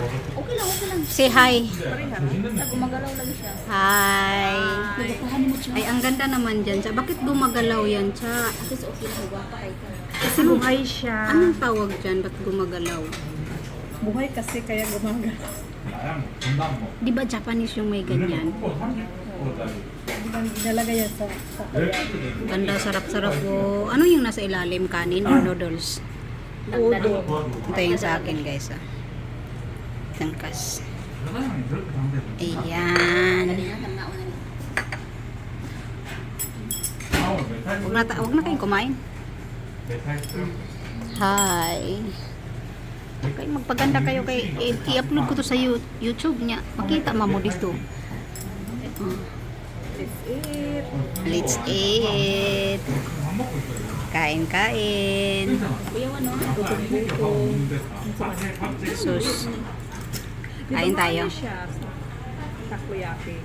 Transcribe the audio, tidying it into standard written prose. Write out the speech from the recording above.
Okay lang, okay lang. Say hi. Gumagalaw lang siya. Hi. Nagpahan mo siya. Ay, ang ganda naman dyan. Sa, bakit gumagalaw yan, Cha? Kasi okay lang, guwapa kay ka. Kasi buhay siya. Anong tawag dyan? Ba't gumagalaw? Buhay kasi kaya gumaga. Di ba Japanese yung may ganyan? Ginalagay yan sa kaya. Ganda, sarap-sarap po. Ano yung nasa ilalim? Kanin or noodles? Udo. Ito yung sa akin, guys. Ah. Tangkas. Ayan. Huwag na kayong kumain. Hi. Okay, magpaganda kayo kay i-upload ko to sa YouTube niya. Makita mo dito. Let's eat. Kain-kain. Kuya, ano? Sus. Kain tayo. Siya. Takoyaki.